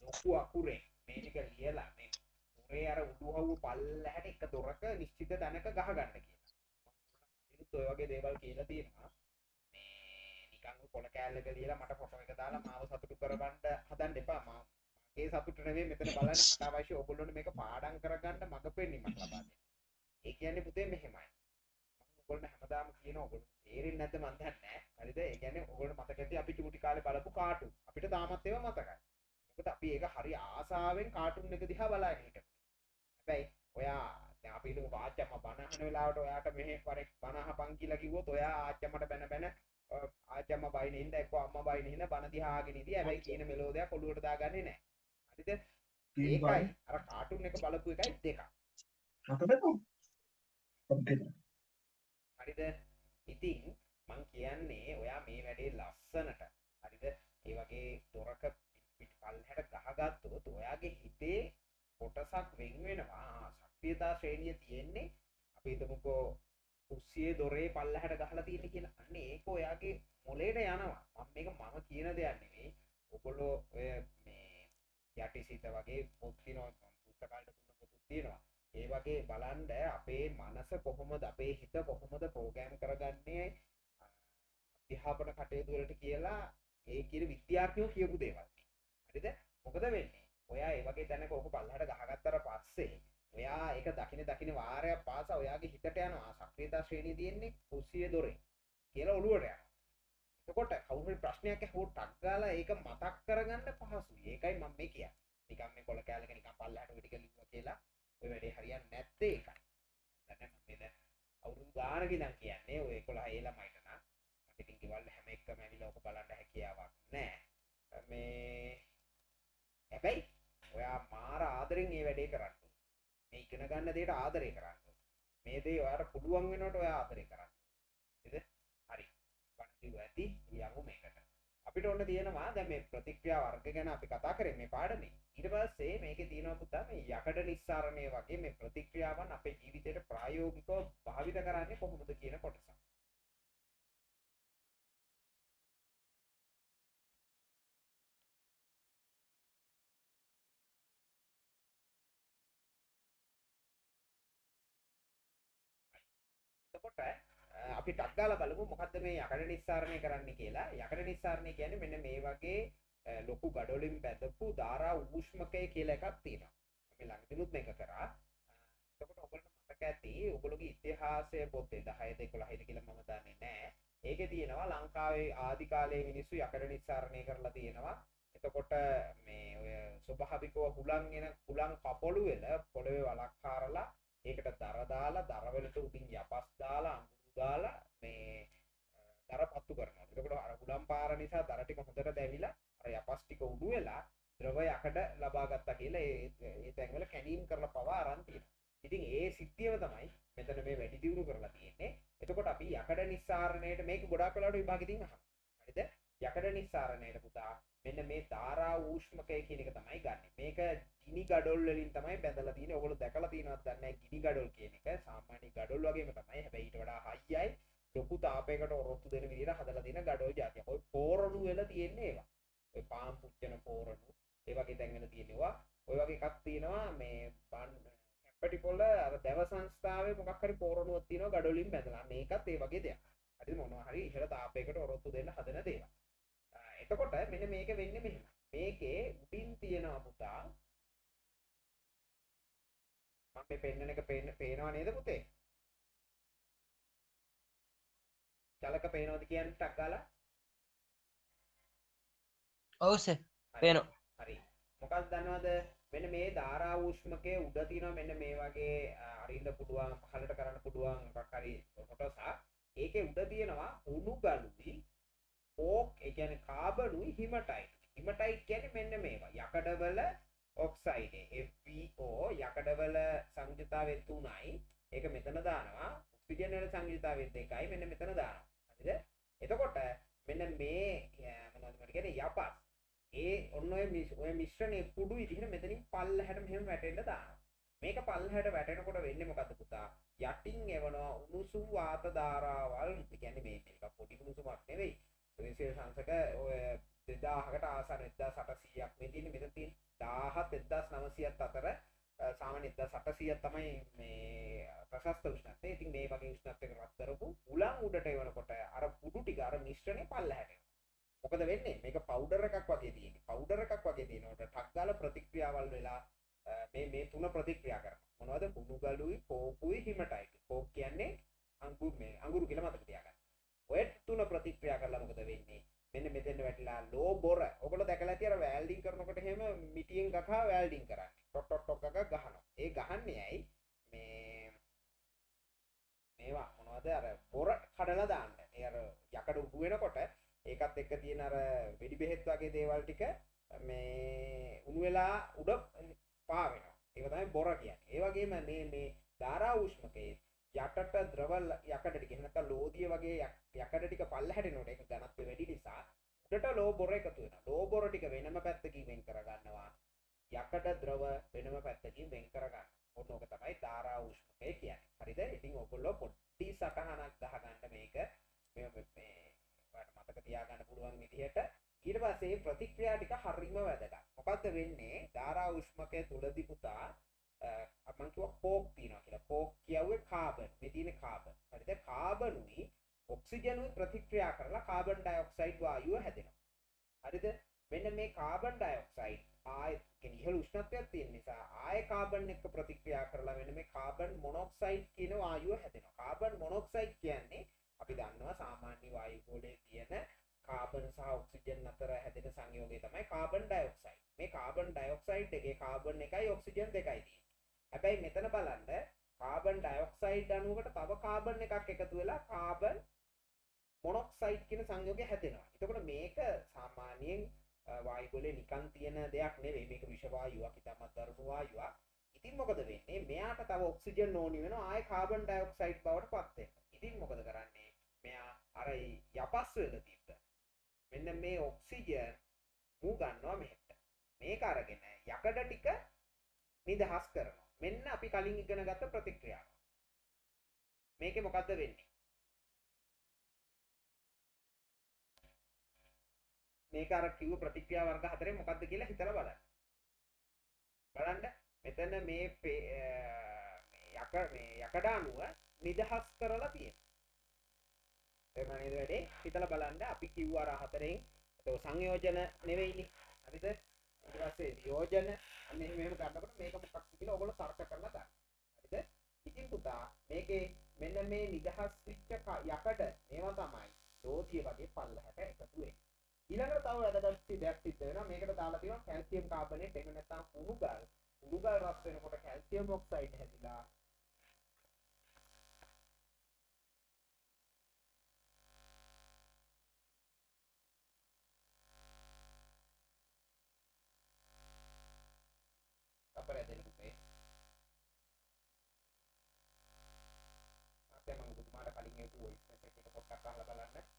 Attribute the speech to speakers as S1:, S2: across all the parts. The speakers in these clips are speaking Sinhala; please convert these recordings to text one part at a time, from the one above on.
S1: ලොකු අකුරෙන් මේ ටික ලියලා මේ දොරේ අර උඩුහව්ව පල්ලහැට එක දොරක නිශ්චිත තැනක ගහගන්න කියලා. මම ඔය වගේ දේවල් කියලා තියෙනවා. මේ නිකන් පොළ කෑල්ලක ලියලා මට ෆොටෝ එක දාලා මාව සතුටු කරවන්න හදන්න එපා. මගේ සතුට නෙවෙයි මෙතන බලන්න මට අවශ්‍ය ඔයගොල්ලෝනේ මේක පාඩම් කරගන්න මඟ පෙන්වීමක් ලබා දෙන්න. ඒ කියන්නේ පුතේ මෙහෙමයි. මම ඔයගොල්ලෝ හැමදාම කියනවා ඔයගොල්ලෝ තේරෙන්නේ නැද්ද මන් දන්නේ නැහැ. හරිද? ඒ කියන්නේ ඔයගොල්ලෝ මතක ඇති අපි චූටි කාලේ බලපු කාටුන්. අපිට තාමත් ඒවා මතකයි. මොකද අපි ඒක හරි ආසාවෙන් කාටුන් එක දිහා බලාගෙන හිටපු. හැබැයි ඔයා දැන් අපි හිතමු ආච්චම්ම බණ අහන වෙලාවට ඔයාට මෙහෙ වරෙක් බණ අහපන් කියලා කිව්වොත් ඔයා ආච්චම්මට බැන ආච්චම්ම බයින හින්දා එක්ක අම්මා බයින හින්දා බණ දිහා ආගෙන ඉදී. හැබැයි කියන මෙලෝඩියක් ඔළුවට දාගන්නේ නැහැ. හරිද? ඒකයි අර කාටුන් එක බලපු එකයි දෙකක්. හරිද? ඉතින් මං කියන්නේ ඔයා මේ වැඩේ ලස්සනට හරිද? ඒ වගේ දොරක පිට පල්ලහැට ගහගත්තොත් ඔයාගේ හිතේ කොටසක් වෙන් වෙනවා. ශක්තියතා ශ්‍රේණිය තියෙන්නේ අපි හිතමුකෝ කුස්සියේ දොරේ පල්ලහැට ගහලා තියෙන්නේ කියලා. අන්න ඒක ඔයාගේ මොලේට යනවා. මම මේක මම කියන දෙයක් නෙවෙයි. ඔයගොල්ලෝ ඔය මේ යටිසිත වගේ පොත් තියෙනවා. පුස්තකාලේ දුන්න පොතුත් තියෙනවා. ඒ වගේ බලන්න අපේ මනස කොහොමද අපේ හිත කොහොමද ප්‍රෝග්‍රෑම් කරගන්නේ අධ්‍යාපන කටයුතු වලට කියලා ඒ කියන විද්‍යාඥයෝ කියපු දේවල්. හරිද? මොකද වෙන්නේ? ඔයා ඒ වගේ තැනක ඔක පල්ලහැට ගහගත්තට පස්සේ ඔයා ඒක දකින වාරයක් පාසා ඔයාගේ හිතට යනවා සක්‍රියතා ශ්‍රේණිය තියෙන්නේ කුස්සියේ දොරේ කියලා ඔළුවට යනවා. එතකොට කවුරු හරි ප්‍රශ්නයක් අහුවොත් ටක් ගාලා ඒක මතක් කරගන්න පහසුයි. ඒකයි මම මේ කියන්නේ. නිකන් මේ කොළ කැලේක නිකන් පල්ලහැට වෙ ටික ලිව්වා කියලා ඔය වැඩේ හරියන්නේ නැත්තේ ඒකයි. දැන් මම මේ අවුරුදු ගානක ඉඳන් කියන්නේ ඔය 11 ඒ ළමයිට නම් මට ඉතින් ගෙවල් හැම එකම ඇවිල්ලා ඔක බලන්න හැකියාවක් නැහැ. මේ හැබැයි ඔයා මාර ආදරෙන් මේ වැඩේ කරන්න ඕනේ. මේ ඉගෙන ගන්න දේට ආදරේ කරන්න ඕනේ. මේ දේ ඔයාට පුළුවන් වෙනකොට ඔයා ආදරේ කරන්න ඕනේ. හරිද? හරි. වණ කිව්ව ඇති යමු මේකට. අපිට ඕන තියෙනවා දැන් මේ ප්‍රතික්‍රියා වර්ග ගැන අපි කතා කරේ මේ පාඩමේ. ඊට පස්සේ මේකේ තියෙනවා පුතා මේ යකඩ නිස්සාරණය වගේ මේ ප්‍රතික්‍රියාවන් අපේ ජීවිතේට ප්‍රායෝගිකව භාවිත කරන්නේ කොහොමද කියන කොටස. එතකොට අපි ටක් ගාලා බලමු මොකද්ද මේ යකඩ නිස්සාරණය කරන්න කියලා. යකඩ නිස්සාරණය කියන්නේ මෙන්න මේ වගේ ලොකු ගඩොලින් බැඳපු ධාරා ඌෂ්මකය කියලා එකක් තියෙනවා. අපි ළඟදිනුත් මේක කරා. එතකොට ඔයගොල්ලන්ට මතක ඇති ඔයගොල්ලෝගේ ඉතිහාසය පොතේ 10ද 11ද කියලා මම දන්නේ නැහැ. ඒකේ තියෙනවා ලංකාවේ ආදි කාලයේ මිනිස්සු යකඩ නිස්සාරණය කරලා තියෙනවා. එතකොට මේ ඔය ස්වභාවිකව හුලං කපොළු වෙල පොළවේ වලක් කාරලා ඒකට දර දාලා දර වලට උඩින් යපස් දාලා අඟුරු දාලා මේ දර පත්තු කරනවා. එතකොට අර හුලම් පාර නිසා දර ටික හොඳට දැවිලා අර යපස් ටික උඩු වෙලා ද්‍රව යකඩ ලබා ගත්තා කියලා ඒ තැන්වල කැණීම් කරලා පවා අරන් තියෙනවා. ඉතින් ඒ සිද්ධියම තමයි මෙතන මේ වැඩි දියුණු කරලා තියෙන්නේ. එතකොට අපි යකඩ නිස්සාරණයට මේක ගොඩාක් වෙලාවට විභාගෙකින් අහනවා. හරිද? යකඩ නිස්සාරණයට පුතා මෙන්න මේ ධාරා ඌෂ්මකය කියන එක තමයි ගන්නෙ. මේක ගිනි ගඩොල් වලින් තමයි බැඳලා තියෙන්නේ. ඔයගොල්ලෝ දැකලා තියෙනවද දන්නේ නැහැ ගිනි ගඩොල් කියන එක. සාමාන්‍ය ගඩොල් වගේම තමයි. හැබැයි ඊට වඩා හයියයි ලොකු තාපයකට ඔරොත්තු දෙන විදිහට හදලා තියෙන ගඩොල් జాතියක්. ඔය පෝරණු වෙලා තියෙන්නේ ඒවා. ඔය පාම් පුච්චන පෝරණු ඒ වගේ තැන්වල තියෙනවා. ඔය වගේ එකක් තියෙනවා මේ කැපටි පොළ අර දැව සංස්ථාවේ මොකක් හරි පෝරණුවක් තියෙනවා ගඩොලින් බැඳලා. මේකත් ඒ වගේ දෙයක්. හරිද? මොනවා හරි ඉහළ තාපයකට ඔරොත්තු දෙන්න හදන දේවල්. එතකොට මෙන්න මේක වෙන්නේ මෙහෙම. මේකේ උඩින් තියෙනවා පුතා. මම මේ පෙන්නන එක පේනවා නේද පුතේ? චලක පේනවද කියන්නේ ටක් ගාලා?
S2: ඔව් සර්. පේනවා.
S1: හරි. මොකක්ද දන්නවද? මෙන්න මේ ධාරා ඌෂ්මකයේ උඩ තියෙනවා මෙන්න මේ වගේ අරින්න පුළුවන් පහලට කරන්න පුළුවන් මොකක් හරි කොටසක්. ඒකේ උඩ තියෙනවා උණු ගලුයි ඕක් ඒ කියන්නේ කාබනුයි හිමටයිට්. හිමටයිට් කියන්නේ මෙන්න මේවා. යකඩවල ඔක්සයිඩ් FeO යකඩවල සංයුතාවය 3යි. ඒක මෙතන දානවා. ඔක්සිජන් වල සංයුතාවය 2යි. මෙන්න මෙතන දානවා. හරිද? එතකොට මෙන්න මේ මොනවද කියන්නේ යපස්. ඒ ඔන්න ඔය මිශ්‍රණයේ කුඩු විදිහට මෙතනින් පල්ලහැට මෙහෙම වැටෙන්න දානවා. මේක පල්ලහැට වැටෙනකොට වෙන්නේ මොකද්ද පුතා? යටින් එවනවා උණුසුම් වාත ධාරාවල්. ඒ කියන්නේ මේක පොඩි උණුසුමක් නෙවෙයි. සෙල්සියස් අංශක ඔය 2000කට ආසන්න 1800ක් මේ තියෙන මෙතන තියෙන 100 තමයි මේ ප්‍රශස්ත උෂ්ණත්වය. ඉතින් මේ වගේ උෂ්ණත්වයක රත් කරපු උලන් උඩට එවනකොට අර කුඩු ටික අර මිශ්‍රණය පල්ලහැට එනවා. මොකද වෙන්නේ? මේක පවුඩර් එකක් වගේ තියෙන්නේ. පවුඩර් එකක් වගේ තියෙනකොට ටක් ගාලා ප්‍රතික්‍රියාවල් වෙලා මේ තුන ප්‍රතික්‍රියා කරනවා. මොනවද? කුණු ගලුයි, කෝකුයි, හිමටයිට්. කෝක් කියන්නේ අඟුරු කියලා මතක තියාගන්න. ඔය තුන ප්‍රතික්‍රියා කරලා මොකද වෙන්නේ? මෙන්න මෙතෙන් වැටිලා ලෝ බොර. ඔයගොල්ලෝ දැකලා ඇති අර වැල්ඩින් කරනකොට එහෙම මිටියෙන් ගහා වැල්ඩින් කරන්නේ. ටොක් ටොක් ටොක් ගහ ගහනවා. ඒ ගහන්නේ ඇයි? මේවා මොනවද අර බොර කඩලා දාන්න. ඒ අර යකඩ උඩු වෙනකොට ඒකත් එක්ක තියෙන අර වෙඩි බෙහෙත් වගේ දේවල් ටික මේ උණු වෙලා උඩ පා වෙනවා. ඒක තමයි බොර කියන්නේ. ඒ වගේම මේ ධාරා උෂ්ණකයේ යටට ද්‍රව යකඩ ටික එහෙම නැත්නම් ලෝදිය වගේ යකඩ ටික පල්ලහැට එනකොට ඒක ඝනත්වය වැඩි නිසා උඩට ලෝ බොර එකතු වෙනවා. ලෝ බොර ටික වෙනම පැත්තකින් වෙන් කර ගන්නවා. යකඩ ද්‍රව වෙනම පැත්තකින් වෙන් කර ගන්නවා. ඔන්න ඕක තමයි ධාරා උෂ්ණකය කියන්නේ. හරිද? ඉතින් ඔයගොල්ලෝ පොඩ්ඩි සටහනක් ගහගන්න මේක මේ ඔයාලට මතක තියාගන්න පුළුවන් විදිහට. ඊට පස්සේ ප්‍රතික්‍රියා ටික හරිම වැදගත්. මොකද්ද වෙන්නේ? ධාරා උෂ්ණකය තුලදී පුතා මම කිව්වා කෝක් තියෙනවා කියලා. කෝක් කියුවේ කාබන්. මේ තියෙන කාබන්. හරිද? කාබනුයි ඔක්සිජනුයි ප්‍රතික්‍රියා කරලා කාබන් ඩයොක්සයිඩ් වායුව හැදෙනවා. හරිද? මෙන්න මේ කාබන් ඩයොක්සයිඩ් ආයෙත් කියන්නේ ඉහළ උෂ්ණත්වයක් තියෙන නිසා ආයෙ කාබන් එක්ක ප්‍රතික්‍රියා කරලා මෙන්න මේ කාබන් මොනොක්සයිඩ් කියන වායුව හැදෙනවා. කාබන් මොනොක්සයිඩ් කියන්නේ අපි දන්නවා සාමාන්‍ය වායු ගෝලයේ තියෙන කාබන් සහ ඔක්සිජන් අතර හැදෙන සංයෝගය තමයි කාබන් ඩයොක්සයිඩ්. මේ කාබන් ඩයොක්සයිඩ් එකේ කාබන් එකයි ඔක්සිජන් දෙකයි තියෙන්නේ. හැබැයි මෙතන බලන්න කාබන් ඩයොක්සයිඩ් අණුවකට තව කාබන් එකක් එකතු වෙලා කාබන් මොනොක්සයිඩ් කියන සංයෝගය හැදෙනවා. එතකොට මේක සාමාන්‍යයෙන් වායු ගෝලයේ නිකන් තියෙන දෙයක් නෙවෙයි. මේක විෂ වායුවක්, ඉතාමත් දරුණු වායුවක්. ඉතින් මොකද වෙන්නේ? මෙයාට තව ඔක්සිජන් ඕනි වෙනවා. ආයේ කාබන් ඩයොක්සයිඩ් බවට පත් වෙනවා. ඉතින් මොකද කරන්නේ? මෙයා අර යපස් වෙලා තිබ්බ මෙන්න මේ ඔක්සිජන් මූ ගන්නවා මෙහෙට. මේක අරගෙන යකඩ ටික නිදහස් කරනවා. මෙන්න අපි කලින් ඉගෙන ගත්ත ප්‍රතික්‍රියාව. මේකේ මොකද්ද වෙන්නේ? මේක අර කිව්ව ප්‍රතික්‍රියා වර්ග හතරේ මොකද්ද කියලා හිතලා බලන්න. බලන්න මෙතන මේ යකඩ අණුව නිදහස් කරලා තියෙනවා. ඒක නේද වැඩේ? හිතලා බලන්න අපි කිව්ව අර හතරෙන් ඒක සංයෝජන නෙවෙයිනේ. හරිද? ඊට පස්සේ වියෝජන අන්න එහෙම ගන්නකොට මේක මොකක්ද කියලා ඔයගොල්ලෝ තර්ක කරලා ගන්න. හරිද? ඉතින් පුතා මේකේ මෙන්න මේ නිදහස් වෙච්ච යකඩ මේවා තමයි ලෝතිය වගේ පල්ලහැට එකතු වෙන්නේ. ඊළඟට තව වැදගත් දෙයක් සිද්ධ වෙනවා. මේකට දාලා තියෙනවා කැල්සියම් කාබනේට්. එහෙම නැත්නම් කුණුගල් රත් වෙනකොට කැල්සියම් ඔක්සයිඩ් හැදිලා අපරේ දෙන්න පුතේ. අපේ මම පුතුමාට කලින් හේතු වොයිස් මෙසේජ් එක පොඩ්ඩක් අහලා බලන්න.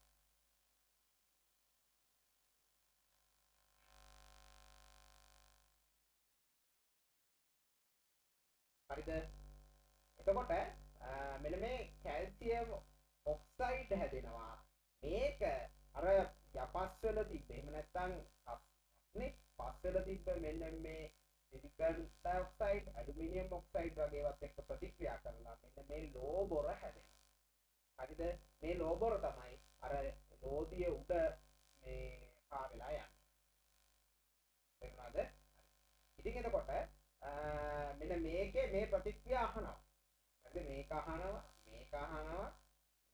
S1: හරිද? එතකොට මෙන්න මේ කැල්සියම් ඔක්සයිඩ් හැදෙනවා. මේක අර යපස් වල තිබ්බ එහෙම නැත්නම් නේ පස් වල තිබ්බ මෙන්න මේ සිලිකන් ඩයොක්සයිඩ්, ඇලුමිනියම් ඔක්සයිඩ් වගේ ඒවාත් එක්ක ප්‍රතික්‍රියා කරලා මෙන්න මේ ලෝ බොර හැදෙනවා. හරිද? මේ ලෝ බොර තමයි අර ලෝදිය උඩ මේ පා වෙලා යන්නේ. තේරුණාද? ඉතින් එතකොට මෙන්න මේකේ මේ ප්‍රතික්‍රියා අහනවා. හරිද? මේක අහනවා, මේක අහනවා,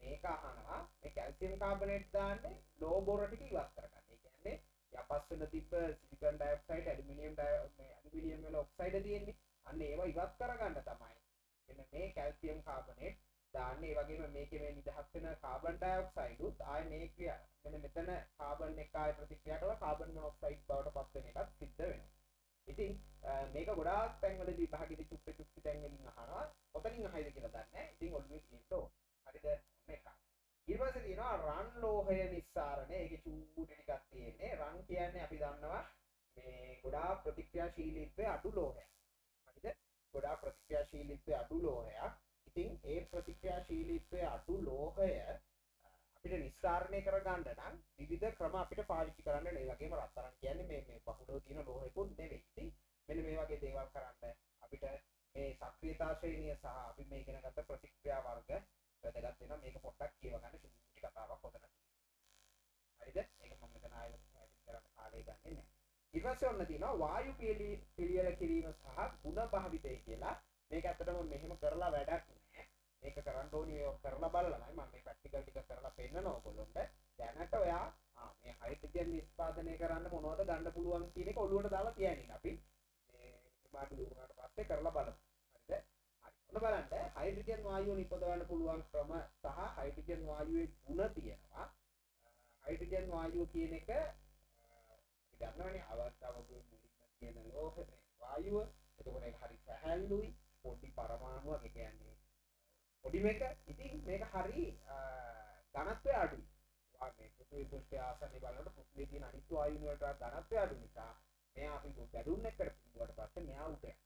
S1: මේක අහනවා. මේ කැල්සියම් කාබනේට් දාන්නේ ලෝ බොර ටික ඉවත් කරගන්න. ඒ කියන්නේ යපස් වෙන තිබ්බ සිලිකන් ඩයොක්සයිඩ්, ඇලුමිනියම් වල ඔක්සයිඩ් තියෙන්නේ. අන්න ඒවා ඉවත් කරගන්න තමයි මෙන්න මේ කැල්සියම් කාබනේට් දාන්නේ. ඒ වගේම මේකේ මේ නිදහස් වෙන කාබන් ඩයොක්සයිඩ් උත් ආයේ මේ ක්‍රියා මෙන්න මෙතන කාබන් එක ආයේ ප්‍රතික්‍රියා කරලා කාබන් මොනොක්සයිඩ් බවට පත් වෙන එකක් සිද්ධ වෙනවා. ඉතින් මේක ගොඩාක් තැන්වලදී විභාගෙදි චුට්ටි තැන් වලින් අහනවා. ඔතනින් අහයිද කියලා දන්නේ නැහැ. ඉතින් ඔළුවේ තියෙන්න ඕන. හරිද? ඔන්න එකක්. ඊට පස්සේ තියෙනවා රන් ලෝහය නිස්සාරණය. ඒකේ චූටි ටිකක් තියෙන්නේ. රන් කියන්නේ අපි දන්නවා මේ ගොඩාක් ප්‍රතික්‍රියාශීලීත්වයේ අඩු ලෝහයක්. හරිද? ගොඩාක් ප්‍රතික්‍රියාශීලීත්වයේ අඩු ලෝහයක්. ඉතින් ඒ ප්‍රතික්‍රියාශීලීත්වයේ අඩු ලෝහය අපිට නිස්සාරණය කරගන්න නම් විවිධ ක්‍රම අපිට පාවිච්චි කරන්න ඕනේ. ඒ වගේම රත්තරන් කියන්නේ මේ බහුලව තියෙන ලෝහෙකුත් නෙවෙයි. ඉතින් මෙන්න මේ වගේ දේවල් කරන්න අපිට මේ සක්‍රිය සංකේතා ශ්‍රේණිය සහ අපි මේ ඉගෙන ගත්ත ප්‍රතික්‍රියා වර්ග වැදගත් වෙනවා. මේක පොඩ්ඩක් කියව ගන්න සුළුටි කතාවක් හොතන. හරිද? මේක මම මෙතන ආයෙත් පැහැදිලි කරන්න කාලය ගන්නෙ නැහැ. ඊට පස්සේ ඔන්න තියෙනවා වායු පිළියෙල කිරීම සහ ගුණ භාවිතය කියලා. මේක ඇත්තටම මෙහෙම කරලා වැඩක් නැහැ. මේක කරන්න ඕනේ ඔය කරලා බලලාමයි මම මේ ප්‍රැක්ටිකල් ටික කරලා පෙන්නනවා ඔයගොල්ලන්ට. දැනට ඔයා මේ හයිඩ්‍රජන් නිෂ්පාදනය කරන්න මොනවද ගන්න පුළුවන් කියන එක ඔළුවට දාලා තියන්නේ අපි. මේ විමාඩු වුණාට පස්සේ කරලා බලමු. හරිද? හරි. ඔන්න බලන්න හයිඩ්‍රජන් වායුව නිපදවන්න පුළුවන් ක්‍රම සහ හයිඩ්‍රජන් වායුවේ ගුණ තියෙනවා. හයිඩ්‍රජන් වායුව කියන එක අපි දන්නවනේ අවස්ථාවකදී මුලින්ම තියෙන ලෝහ වායුව. එතකොට ඒක හරි සැහැල්ලුයි. පොඩි පරමාණුවක් ඒ කියන්නේ පොඩි මේක. ඉතින් මේක හරි ඝනත්වය අඩුයි. මේ පෘථිවි පෘෂ්ඨය ආසන්නයේ බලනකොට පෘථිවියේ තියෙන අනිත් වායුන් වලට ඝනත්වය අඩු නිසා මෙයා අපි බැලුම් එකකට පිටුවට පස්සේ මෙයා උඩ යනවා.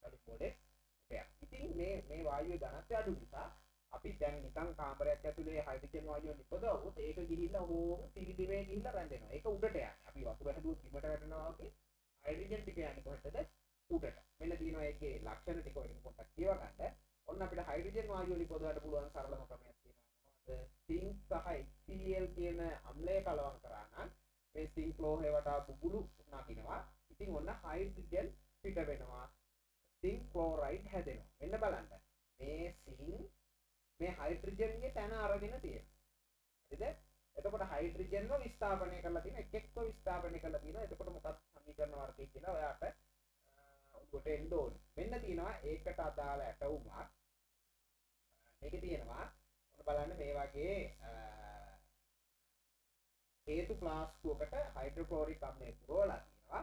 S1: බැලුම් පොඩේ උඩ යනවා. ඉතින් මේ වායුවේ ඝනත්වය අඩු නිසා අපි දැන් නිකන් කාමරයක් ඇතුලේ හයිඩ්‍රජන් වායුව නිපදවුවොත් ඒක ගිහිල්ලා ඕම පිළිදිමේ ගිහිල්ලා රැඳෙනවා. ඒක උඩට යන්නේ. අපි වතුර හැදුවොත් බිමට වැටෙනවා වගේ හයිඩ්‍රජන් ටික යන්නේ කොහෙටද? උඩට. මෙන්න තියෙනවා ඒකේ ලක්ෂණ ටික ඔයගොල්ලෝ පොඩ්ඩක් කියව ගන්න. ඔන්න අපිට හයිඩ්‍රජන් වායුව නිපදවන්න පුළුවන් සරලම ක්‍රමයක් තියෙනවා. සිංක් සහ HCl කියන අම්ලය කලවම් කරා නම් මේ සිංක් ලෝහය වටා බුබුලු නගිනවා. ඉතින් ඔන්න හයිඩ්‍රජන් පිට වෙනවා. සිංක් ක්ලෝරයිඩ් හැදෙනවා. මෙන්න බලන්න. මේ සිංක් මේ හයිඩ්‍රජන්ගේ තැන අරගෙන තියෙනවා. හරිද? එතකොට හයිඩ්‍රජන්ව විස්ථාපනය කරලා තියෙන එකෙක්ව විස්ථාපනය කරලා තියෙනවා. එතකොට මොකක්ද සමීකරණ වර්ගය කියලා ඔයාට ඔබට එන්න ඕනේ. මෙන්න තියෙනවා ඒකට අදාළ ඇටවුමක්. මේකේ තියෙනවා බලන්න මේ වගේ හේතු ප්ලාස්ටුවකට හයිඩ්‍රොක්ලෝරික් අම්ලය පුරවලා තියෙනවා.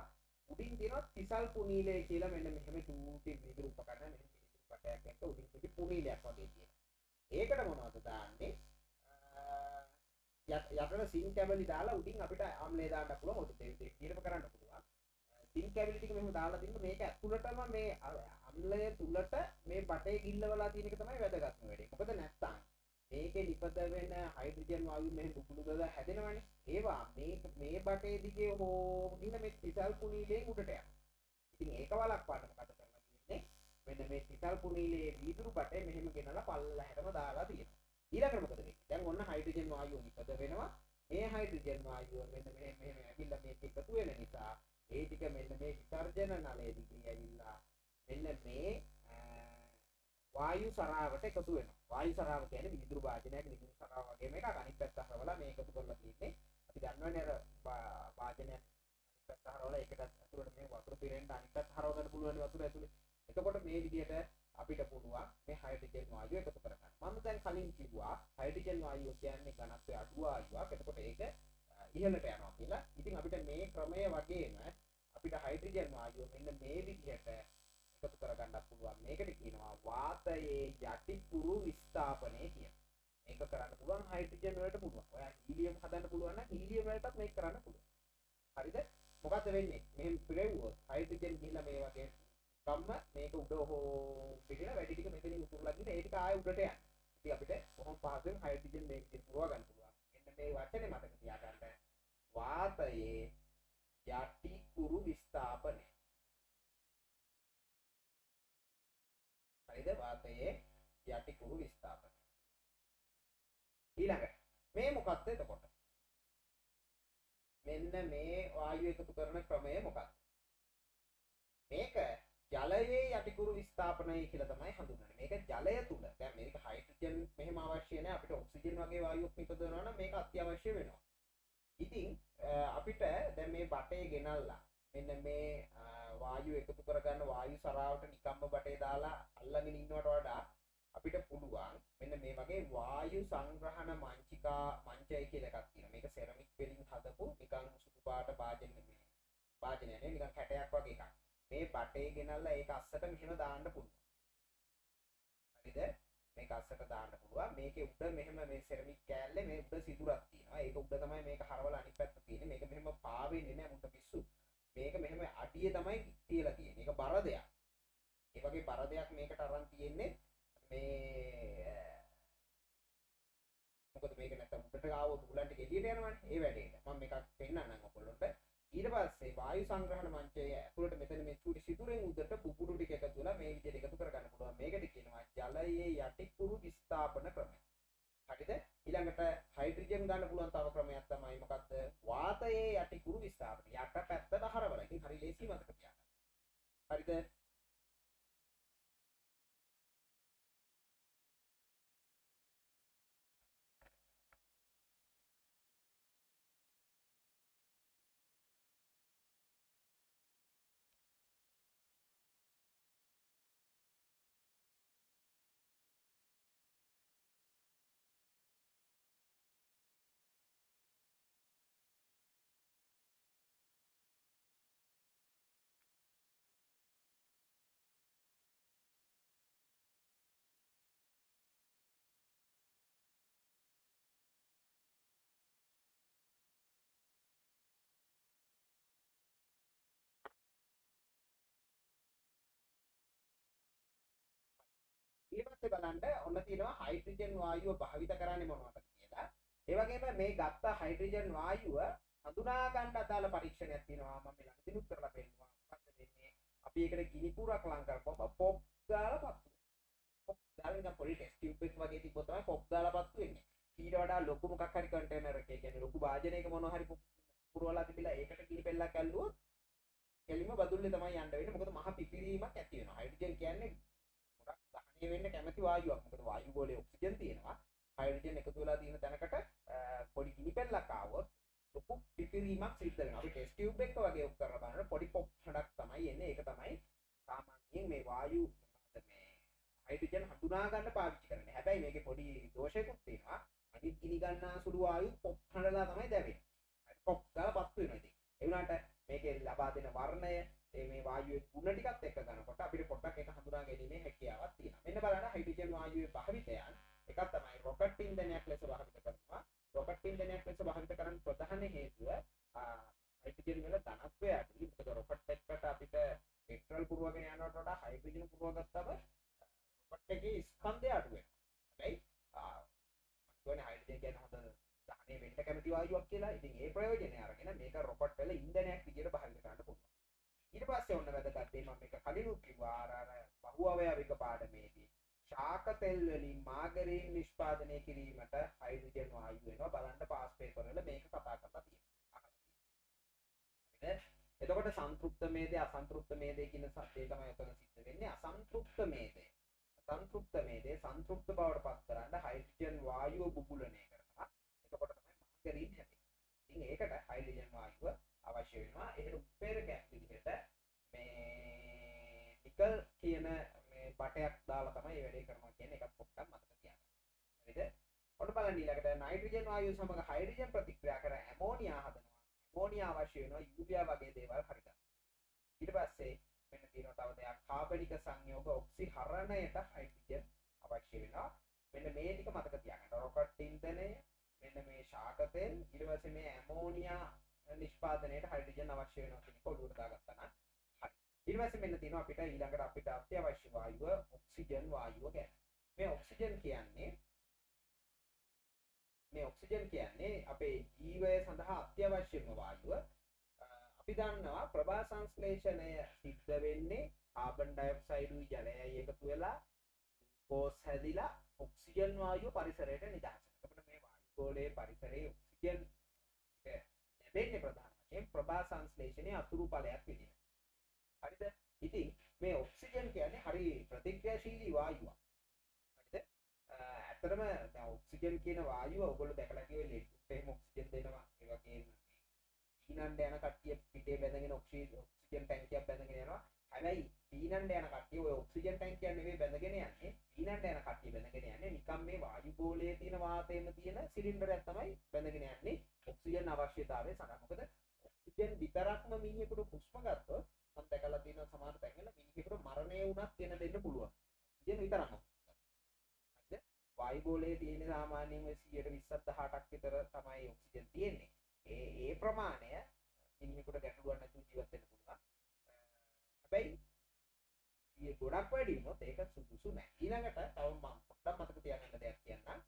S1: උඩින් තියෙනවා තිසල් පුනීලය කියලා මෙන්න මෙහෙම චූටි විදුරු උපකරණ මෙහෙම විදුරු පටයක් එක්ක උඩින් තිබි පුනීලයක් වගේ තියෙනවා. ඒකට මොනවද දාන්නේ? යටට සිංක් කැබලි දාලා උඩින් අපිට අම්ලය දාන්න පුළුවන්. ඔතන දෙක විදිහටම කරන්න පුළුවන්. සිංක් කැබලි ටික මෙහෙම දාලා තිබ්බ මේක ඇතුළටම මේ අම්ලය තුලට මේ බටේ ගිල්ලවලා තියෙන එක තමයි වැදගත්ම වෙන්නේ. මොකද නැත්තම් මේකේ නිපද වෙන හයිඩ්‍රජන් වායු මෙහෙම බුබුලු ගල හැදෙනවනේ. ඒවා මේ බටේ දිගේ හෝ ඉන්න මේ තිසල් පුනීලයෙන් උඩට යනවා. ඉතින් ඒක වළක්වන්න මොකද කරන්න තියෙන්නේ? මෙන්න මේ තිසල් පුනීලයේ වීදුරු බටේ මෙහෙම ගෙනලා පල්ලහැටම දාලා තියෙනවා. ඊළඟට මොකද වෙන්නේ? දැන් ඔන්න හයිඩ්‍රජන් වායුව නිපද වෙනවා. මේ හයිඩ්‍රජන් වායුව මෙන්න මෙහෙම ඇවිල්ලා මේක එකතු වෙන නිසා ඒ ටික මෙන්න මේ විසර්ජන නලයේ දිගේ ඇවිල්ලා මෙන්න මේ වායු සරාවට එකතු වෙනවා. වායු සරාව කියන්නේ විදුරු වාදනයක් විදුරු සරාව වගේ මේක අනිත් පැත්ත හරවලා මේක එකතු කරලා තියෙන්නේ. අපි දන්නවනේ අර වාදනයක් අනිත් පැත්ත හරවලා ඒකට ඇතුළට මේ වතුර පිරෙන්න අනිත් පැත්ත හරව ගන්න පුළුවන් වතුර ඇතුලේ. එතකොට මේ විදිහට අපිට පුළුවන් මේ හයිඩ්‍රජන් වායුව එකතු කරගන්න. මම දැන් කලින් කිව්වා හයිඩ්‍රජන් වායුව කියන්නේ ඝනත්වය අඩු වායුවක්. එතකොට ඒක ඉහළට යනවා කියලා. ඉතින් අපිට මේ ක්‍රමය වගේම අපිට හයිඩ්‍රජන් වායුව මෙන්න මේ විදිහට එකතු කරගන්නත් පුළුවන්. මේකට කියනවා වාතයේ යටිකුරු විස්ථාපනය කියලා. මේක කරන්න පුළුවන් හයිඩ්‍රජන් වලට පුළුවන්. ඔයා හීලියම් හදන්න පුළුවන් නම් හීලියම් වලටත් මේක කරන්න පුළුවන්. හරිද? මොකද වෙන්නේ? මෙහෙම පිරෙව්වොත් හයිඩ්‍රජන් ගිහිල්ලා මේ වගේ කම්ම මේක උඩ හෝ පිටින වැඩි ටික මෙතනින් උතුරලා ගිහින් ඒ ටික ආයෙ උඩට යනවා. ඉතින් අපිට කොහොම පහසුවෙන් හයිඩ්‍රජන් මේකෙන් පුරව ගන්න පුළුවන්. මෙන්න මේ වචනේ මතක තියාගන්න. වාතයේ යටිකුරු විස්ථාපනය. හරිද? වාතයේ යටිකුරු විස්ථාපනය. ඊළඟට මේ මොකක්ද එතකොට? මෙන්න මේ වායු එකතු කරන ක්‍රමය මොකක්ද? මේක ජලයේ යටිකුරු විස්ථාපනය කියලා තමයි හඳුන්වන්නේ. මේක ජලය තුල. දැන් මේක හයිඩ්‍රජන් මෙහෙම අවශ්‍ය නැහැ. අපිට ඔක්සිජන් වගේ වායුවක් නිපදවනවා නම් මේක අත්‍යවශ්‍ය වෙනවා. ඉතින් අපිට දැන් මේ බටේ ගෙනල්ලා මෙන්න මේ වායු එකතු කරගන්න වායු සරාවට නිකම්ම බටේ දාලා අල්ලගෙන ඉන්නවට වඩා අපිට පුළුවන් මෙන්න මේ වගේ වායු සංග්‍රහණ මංචය කියලා එකක් තියෙනවා. මේක සෙරමික් වලින් හදපු නිකන් සුදු පාට වාදනය නේ. නිකන් කැටයක් වගේ එකක්. මේ බටේ ගෙනල්ලා ඒක අස්සට මෙහෙම දාන්න පුළුවන්. හරිද? මේක අස්සට දාන්න පුළුවන්. මේකේ උඩ මෙහෙම මේ සෙරමික් කෑල්ලේ මේ උඩ සිදුරක් තියෙනවා. ඒක උඩ තමයි මේක හරවලා අනිත් පැත්ත තියෙන්නේ. මේක මෙහෙම පාවෙන්නේ නැහැ මුට පිස්සු. මේක මෙහෙම අඩිය තමයි තියලා තියෙන්නේ. ඒක බර දෙයක්. ඒ වගේ බර දෙයක් මේකට අරන් තියෙන්නේ මේ මොකද මේක නැත්තම් උඩට ආවොත් උලන්ට එළියට යනවනේ. ඒ වැඩේට. මම මේකක් පෙන්නන්නම් ඔයගොල්ලන්ට. ඊට පස්සේ වායු සංග්‍රහණ මංචය ඇතුළට මෙතන මේ චූටි සිදුරෙන් උඩට පුපුරු ටික එකතු වෙලා මේ විදිහට එකතු කර ගන්න පුළුවන්. ලේසි මතක තියාගන්න. හරිද? ඊට පස්සේ බලන්න ඔන්න තියෙනවා හයිඩ්‍රජන් වායුව භාවිත කරන්නේ මොනවටද කියලා. ඒ වගේම මේ ගත්ත හයිඩ්‍රජන් වායුව හඳුනා ගන්න අදාළ පරීක්ෂණයක් තියෙනවා. මම මේ ළඟදිනුත් කරලා පෙන්නනවා. මොකක්ද වෙන්නේ? අපි ඒකට ගිනි පුරක් ලං කරපුවම පොප් ගාලා පත්තු වෙනවා. පොප් ගාලා නිකන් පොඩි ටෙස්ට් ටියුබ් එක වගේ තිබ්බොත් තමයි පොප් ගාලා පත්තු වෙන්නේ. ඊට වඩා ලොකු මොකක් හරි කන්ටේනර් එකේ කියන්නේ ලොකු භාජනයක මොනවා හරි පුරවලා තිබිලා ඒකට ගිනි පෙල්ලක් ඇල්ලුවොත් එළිම බදුල්ලේ තමයි යන්න වෙන්නේ. මොකද මහ පිපිරීමක් ඇති වෙනවා. හයිඩ්‍රජන් කියන්නේ ගොඩක් දහනය වෙන්න කැමති වායුවක්. මොකද වායු ගෝලයේ ඔක්සිජන් තියෙනවා. හයිඩ්‍රජන් එකතු වෙලා තියෙන තැනකට පොඩි ගිනි පෙල්ලක් ආවොත් ලොකු පිපිරීමක් සිද්ධ වෙනවා. අපි ටෙස්ට් ටියුබ් එක වගේ ඔක් කරලා බලන පොඩි පොප් හඬක් තමයි එන්නේ. ඒක තමයි සාමාන්‍යයෙන් මේ වායු මේ හයිඩ්‍රජන් හඳුනා ගන්න පාවිච්චි කරන්නේ. හැබැයි මේකේ පොඩි දෝෂයක්ත් තියෙනවා. අනිත් ගිනි ගන්නා සුළු වායු පොප් හඬලා තමයි දැවෙන්නේ. පොප් දාලා පත්තු වෙනවා ඉතින්. ඒ වුණාට මේකේ ලබා දෙන වර්ණය මේ වායුවේ ගුණ ටිකත් එක්ක ගන්නකොට අපිට පොඩ්ඩක් ඒක හඳුනා ගැනීමේ හැකියාවක් තියෙනවා. මෙන්න බලන්න හයිඩ්‍රජන් වායුවේ භාවිතයන් එකක් තමයි රොකට් ඉන්ධනයක් ලෙස භාවිත කරනවා. රොකට් ඉන්ධනයක් ලෙස භාවිත කරන්න ප්‍රධාන හේතුව හයිඩ්‍රජන් වල ධනත්වය අඩුයි. මොකද රොකට් එකකට අපිට පෙට්‍රල් පුරවගෙන යනවට වඩා හයිඩ්‍රජන් පුරවගත්තම රොකට් එකේ ස්කන්ධය අඩු වෙනවා. හැබැයි කියන්නේ හයිඩ්‍රජන් කියන්නේ හොඳ දහනය වෙන්න කැමති වායුවක් කියලා. ඉතින් ඒ ප්‍රයෝජනය අරගෙන මේක රොකට් වල ඉන්ධනයක් විදියට භාවිත කරන්න පුළුවන්. ඊට පස්සේ ඔන්න වැදගත් දේ මම මේක කලිනුත් කිව්වා අර බහුඅවයවික පාඩමේදී ශාක තෙල් වලින් මාගරීන් නිෂ්පාදනය කිරීමට හයිඩ්‍රජන් වායුව වෙනවා. බලන්න පාස් පේපර් වල මේක කතා කරලා තියෙනවා. හරිද? එතකොට සංතෘප්ත මේදේ අසන්තෘප්ත මේදේ කියන සත්‍යය තමයි උතන සිද්ධ වෙන්නේ. අසන්තෘප්ත මේදේ සංතෘප්ත බවට පත් කරන්න හයිඩ්‍රජන් වායුව බුබුලණය කරනවා. එතකොට තමයි මාගරීන් හැදෙන්නේ. ඉතින් ඒකට හයිඩ්‍රජන් වායුව අවශ්‍ය වෙනවා. ඒකට උත්ප්‍රේරකයක් විදිහට මේ නිකල් කියන මේ බටයක් දාලා තමයි වැඩේ කරනවා කියන එකත් පොඩ්ඩක් මතක තියාගන්න. හරිද? ඔන්න බලන්න ඊළඟට නයිට්‍රජන් වායුව සමග හයිඩ්‍රජන් ප්‍රතික්‍රියා කර ඇමෝනියා හදනවා. ඇමෝනියා අවශ්‍ය වෙනවා යූරියා වගේ දේවල් හරියට. ඊට පස්සේ මෙන්න තියෙනවා තව දෙයක් කාබනික සංයෝග ඔක්සිහරණයට හයිඩ්‍රජන් අවශ්‍ය වෙනවා. මෙන්න මේ ටික මතක තියාගන්න. රොකට් ඉන්ධනය, මෙන්න මේ ශාක තෙල්, ඊට පස්සේ මේ ඇමෝනියා නිෂ්පාදනයට හයිඩ්‍රජන් අවශ්‍ය වෙනවා කියන එක ඔළුවට දාගත්තා නම් හරි. ඊට පස්සේ මෙන්න තියෙනවා අපිට ඊළඟට අපිට අත්‍යවශ්‍ය වායුව ඔක්සිජන් වායුව ගැන. මේ ඔක්සිජන් කියන්නේ අපේ ජීවය සඳහා අත්‍යවශ්‍යම වායුව. අපි දන්නවා ප්‍රභා සංශ්ලේෂණය සිද්ධ වෙන්නේ කාබන් ඩයොක්සයිඩුයි ජලයයි එකතු වෙලා ගෝස් හැදිලා ඔක්සිජන් වායුව පරිසරයට නිදහස් වෙනවා. එතකොට මේ වායු ගෝලයේ පරිසරයේ ඔක්සිජන් ලැබෙන්නේ ප්‍රධාන වශයෙන් ප්‍රභා සංශ්ලේෂණයේ අතුරු ඵලයක් විදිහට. හරිද? ඉතින් මේ ඔක්සිජන් කියන්නේ හරි ප්‍රතික්‍රියාශීලී වායුවක්. හරිද? ඇත්තටම දැන් ඔක්සිජන් කියන වායුව ඔයගොල්ලෝ දැකලා තියෙන්නේ ලෙඩ්ට එහෙම ඔක්සිජන් දෙනවා. ඒ වගේම පීනන්න යන කට්ටිය පිටේ බැඳගෙන ඔක්සිජන් ටැංකියක් බැඳගෙන යනවා. හැබැයි පීනන්න යන කට්ටිය ඔය ඔක්සිජන් ටැංකියක් නෙවෙයි බැඳගෙන යන්නේ. පීනන්න යන කට්ටිය බැඳගෙන යන්නේ නිකම් මේ වායු ගෝලයේ තියෙන වාතයෙම තියෙන සිලින්ඩරයක් තමයි බැඳගෙන යන්නේ ඔක්සිජන් අවශ්‍යතාවය සඳහා. මොකද ඔක්සිජන් විතරක්ම මිනිහෙකුට හුස්ම ගත්තොත් මම දැකලා තියෙනවා සමහර තැන්වල මිනිහෙකුට මරණය වුණත් වෙන දෙන්න පුළුවන්. ඔක්සිජන් විතරක්ම. හරිද? වායු ගෝලයේ තියෙන සාමාන්‍යයෙන් 120ක් 18ක් විතර තමයි ඔක්සිජන් තියෙන්නේ. ඒ ප්‍රමාණය මිනිහෙකුට ගැටලුවක් නැතුව ජීවත් වෙන්න පුළුවන්. හැබැයි ඊයේ ගොඩක් වැඩි වුණොත් ඒක සුදුසු නැහැ. ඊළඟට තව මම පොඩ්ඩක් මතක තියාගන්න දෙයක් කියන්නම්.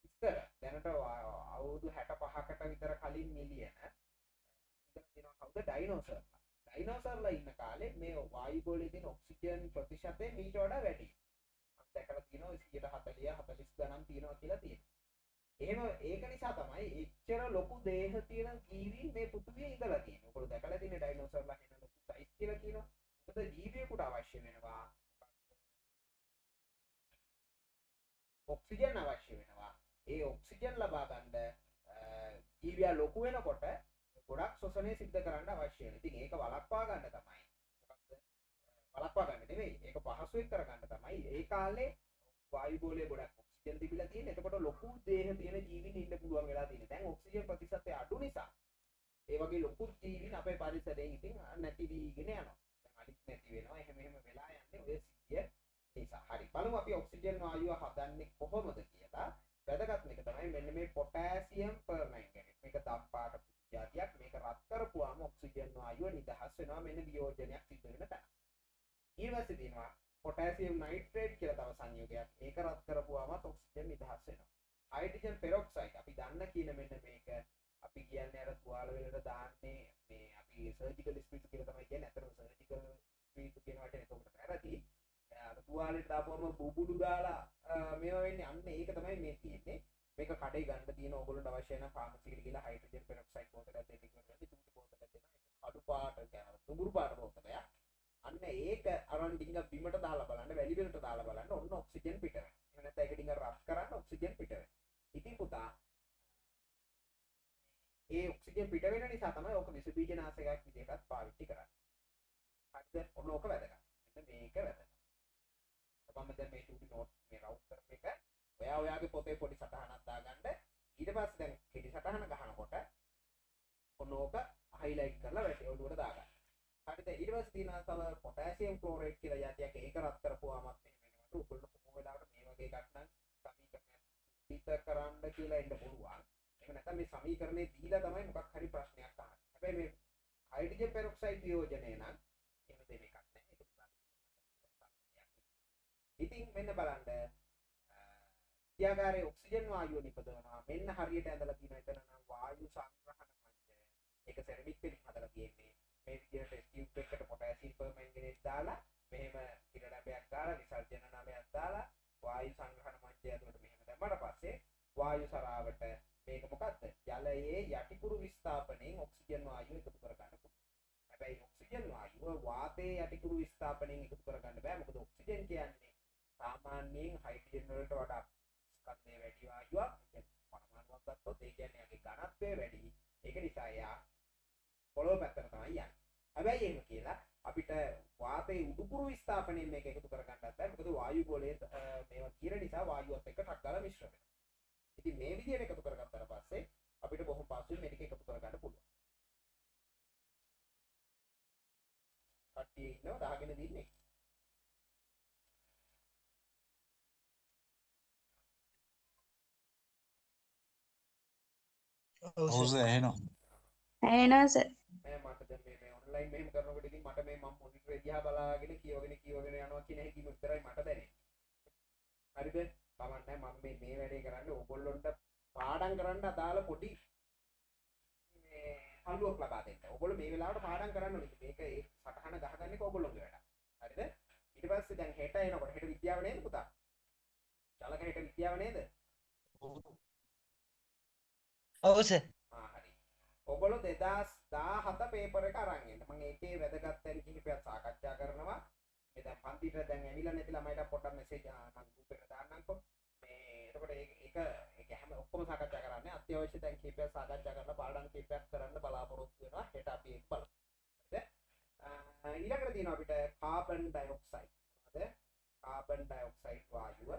S1: ඉස්සර දැනට අවුරුදු 65කට විතර කලින් මිලියන ඉඳන් තියෙනවා කවුද ඩයිනෝසර්ලා. ඩයිනෝසර්ලා ඉන්න කාලේ මේ වායු ගෝලයේ තියෙන ඔක්සිජන් ප්‍රතිශතය මීට වඩා වැඩි. මම දැකලා තියෙනවා 140 40 ගණන් තියෙනවා කියලා තියෙනවා. එහෙම ඒක නිසා තමයි එච්චර ලොකු දේහ තියෙන ජීවීන් මේ පෘථිවියේ ඉඳලා තියෙන්නේ. ඔයගොල්ලෝ දැකලා තියෙන ඩයිනෝසර්ලා එන ලොකු සයිස් ශාසනය සිද්ධ කරන්න අවශ්‍ය වෙනවා. ඉතින් ඒක වළක්වා ගන්න තමයි. වළක්වා ගන්න නෙවෙයි. ඒක පහසුවෙන් කරගන්න තමයි. ඒ කාලේ වායු ගෝලයේ ගොඩක් ඔක්සිජන් තිබිලා තියෙන. එතකොට ලොකු දේහ තියෙන ජීවීන් ඉන්න පුළුවන් වෙලා තියෙනවා. දැන් ඔක්සිජන් ප්‍රතිශතය අඩු නිසා ඒ වගේ ලොකු ජීවීන් අපේ පරිසරයෙන් ඉතින් නැති වීගෙන යනවා. දැන් අලිත් නැති වෙනවා. එහෙම වෙලා යන්නේ ඔය සිද්ධිය නිසා. හරි. බලමු අපි ඔක්සිජන් වායුව හදන්නේ කොහොමද කියලා. වැදගත් මේක තමයි මෙන්න මේ පොටෑසියම් පර්මැංගනේට්. මේක දම්පාට જાතියක්. මේක රත් කරපුවාම ඔක්සිජන් වායුව නිදහස් වෙනවා. මෙන්න වියෝජනයක් සිද්ධ වෙන තැන. ඊළඟට තියෙනවා පොටෑසියම් නයිට්‍රේට් කියලා තව සංයෝගයක්. ඒක රත් කරපුවාම ඔක්සිජන් නිදහස් වෙනවා. හයිඩ්‍රජන් පෙරොක්සයිඩ් අපි දන්න කියන මෙන්න මේක අපි කියන්නේ අර තුවාල වලට දාන්නේ මේ අපි සර්ජිකල් ස්ප්‍රීට් කියලා තමයි කියන්නේ. අතන සර්ජිකල් ස්ප්‍රීට් කියන වචනේ එතකොට වැරදි. අර තුවාලෙට දාපුවම බුබුලු දාලා මේවා වෙන්නේ අන්න ඒක තමයි මේ තියෙන්නේ. මේක කඩේ ගන්න තියෙන ඕගොල්ලන්ට අවශ්‍ය නම් ෆාමසි එකට ගිහලා හයිඩ්‍රජන් පෙරොක්සයිඩ් බෝතලයක් දෙන්න කිව්වොත් චූටි බෝතලයක් දෙනවා. ඒක කළු පාට කියන දුඹුරු පාට බෝතලයක්. අන්න ඒක අරන් ටිකක් බිමට දාලා බලන්න වැලි වලට දාලා බලන්න ඔන්න ඔක්සිජන් පිට වෙනවා. එහෙම නැත්නම් ඒක ටිකක් රත් කරන්න ඔක්සිජන් පිට වෙනවා. ඉතින් පුතා ඒ ඔක්සිජන් පිට වෙන නිසා තමයි ඕක විස බීජනාශකයක් විදිහටත් පාවිච්චි කරන්නේ. හරිද? ඔන්න ඕක වැදගත්. මෙන්න මේක වැදගත්. මම දැන් මේ චූටි නෝට් මේ රවුට් කරන එක ඔයාගේ පොතේ පොඩි සටහනක් දාගන්න. ඊට පස්සේ දැන් කෙටි සටහන ගහනකොට ඔන්න ඕක හයිලයිට් කරලා වැටේ ඔළුවට දාගන්න. හරිද? ඊට පස්සේ තියෙනවා තව පොටෑසියම් ක්ලෝරයිඩ් කියලා යටියක් ඒක රත් කරපුවාමත් මෙහෙම වෙනවා. උගලට කොහොම වෙලාවට මේ වගේ එකක් නම් සමීකරණයක් විස්තර කරන්න කියලා එන්න පුළුවන්. එහෙම නැත්නම් මේ සමීකරණේ දීලා තමයි මොකක් හරි ප්‍රශ්නයක් අහන්නේ. හැබැයි මේ හයිඩ්‍රජන් පෙරොක්සයිඩ් වියෝජනය නම් එහෙම දෙයක් නැහැ. ඒක ඉතින් මෙන්න බලන්න විද්‍යාගාරයේ ඔක්සිජන් වායුව නිපදවනවා. මෙන්න හරියට ඇඳලා තියෙන එතන නම් වායු සංග්‍රහණ මංචය. ඒක සෙරමික් වලින් හදලා තියෙන්නේ. මේ විදිහට ටියුබ් එකකට පොටෑසියම් පර්මැංගනේට් දාලා මෙහෙම ඉරණබයක් දාලා විසර්ජන නාමයක් දාලා වායු සංග්‍රහණ මංචය ඇතුළට මෙහෙම දැම්මට පස්සේ වායු සරාවට මේක මොකද්ද? ජලයේ යටිකුරු විස්ථාපනයෙන් ඔක්සිජන් වායුව එකතු කර ගන්න පුළුවන්. හැබැයි ඔක්සිජන් වායුව වාතයේ යටිකුරු විස්ථාපනයෙන් එකතු කර ගන්න බෑ. මොකද ඔක්සිජන් කියන්නේ සාමාන්‍යයෙන් හයිඩ්‍රජන් වලට වඩා ස්කන්ධය වැඩි වායුවක්. ඒ පරමාණුවක් ගත්තොත් ඒ කියන්නේ යගේ ඝනත්වය වැඩි. ඒක නිසා යා පොළොව පැත්තට තමයි යන්නේ. හැබැයි එහෙම කියලා අපිට වාතයේ උඩුකුරු විස්ථාපනයෙන් මේක එකතු කර ගන්නත් බෑ. මොකද වායු ගෝලයේ මේවා තියෙන නිසා වායුවත් එක්ක ටක් ගාලා මිශ්‍ර වෙනවා. ඉතින් මේ විදිහට එකතු කරගත්තාට පස්සේ අපිට බොහොම පහසුවෙන් මේක එකතු කරගන්න පුළුවන්. කට්ටිය ඉන්නව දාගෙන දින්නේ.
S2: ඔව් සර්.
S3: ඇහෙනවා.
S4: සර්.
S1: මට දැන් මේ ඔන්ලයින් මෙහෙම කරනකොට ඉතින් මට මේ මම මොනිටර් එක දිහා බලාගෙන කියවගෙන යනවා කියන හැඟීම විතරයි මට දැනෙන්නේ. හරිද? කමන්නේ මම මේ වැඩේ කරන්නේ ඕගොල්ලොන්ට පාඩම් කරන්න අදාළ පොඩි මේ හලුවක් ලබා දෙන්න. ඕගොල්ලෝ මේ වෙලාවට පාඩම් කරන්න ඕනේ. මේක ඒ සටහන ගහගන්නේ ඕගොල්ලෝගේ වැඩ. හරිද? ඊට පස්සේ දැන් හෙට එනකොට හෙට විද්‍යාව නේද පුතා? චලක හෙට විද්‍යාව නේද?
S2: ඔව් සර්.
S1: හරි. ඔයගොල්ලෝ 2017 පේපර් එක අරන් එන්න. මම ඒකේ වැදගත් තැන් කිහිපයක් සාකච්ඡා කරනවා. මේ දැන් පන්තිට දැන් ඇවිල්ලා නැති ළමයිට පොඩ්ඩක් මෙසේජ් මම ගෲප් එකට දාන්නම්කෝ. මේ එතකොට ඒක හැම ඔක්කොම සාකච්ඡා කරන්නේ අත්‍යවශ්‍ය තැන් කිහිපයක් සාකච්ඡා කරලා පාඩම් කිහිපයක් කරන්න බලාපොරොත්තු වෙනවා. හෙට අපි ඒක බලමු. හරිද? ඊළඟට තියෙනවා අපිට කාබන් ඩයොක්සයිඩ්. මොනවද? කාබන් ඩයොක්සයිඩ් වායුව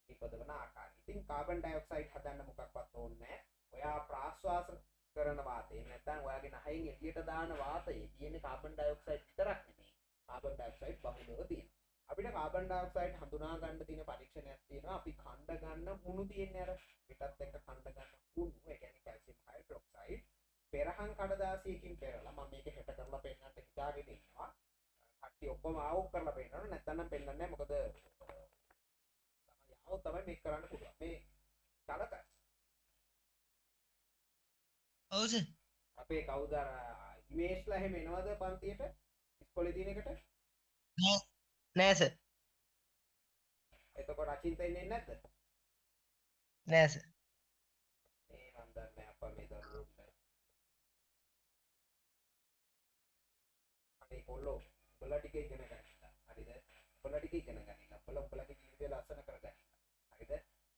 S1: නිපදවන ආකාරය. ඉතින් කාබන් ඩයොක්සයිඩ් හදන්න මොකක්වත් ඕනේ නැහැ. ඔයා ප්‍රාශ්වාස කරන වාතය නැත්නම් ඔයාගේ නහයෙන් එළියට දාන වාතයේ තියෙන කාබන් ඩයොක්සයිඩ් විතරක් නෙමෙයි. කාබන් ඩයොක්සයිඩ් බහුලව තියෙනවා. අපිට කාබන් ඩයොක්සයිඩ් හඳුනා ගන්න තියෙන පරීක්ෂණයක් තියෙනවා. අපි කණ්ඩ ගන්න හුණු තියෙන්නේ අර පිටත් එක්ක කණ්ඩ ගන්න හුණු. ඒ කියන්නේ කැල්සියම් හයිඩ්‍රොක්සයිඩ්. පෙරහන් කඩදාසියකින් පෙරලා මම මේක හෙට කරලා පෙන්නන්න හිතාගෙන ඉන්නවා. කට්ටිය ඔක්කොම ආවොත් කරලා පෙන්නනවා. නැත්නම් නම් පෙන්නන්නේ නැහැ. මොකද තමයි ආවොත් තමයි මේක කරන්න පුළුවන්. මේ චලක
S2: ඔව් සර්.
S1: අපේ කවුද ඉමේජ්ලා එහෙම එනවද පන්තියට ඉස්කෝලේ තියෙන එකට?
S2: නෑ සර්.
S1: එතකොට අචින්ත එන්නේ නැද්ද?
S2: නෑ සර්.
S1: මේ මන් දන්නේ අප්පා මේ දරුවෝ. අනේ කොල්ලෝ උඹලා ටික ඉගෙන ගන්න. හරිද? උඹලා ටික ඉගෙන ගන්න. උඹලාගේ ජීවිතය ලස්සන කරගන්න. හරිද?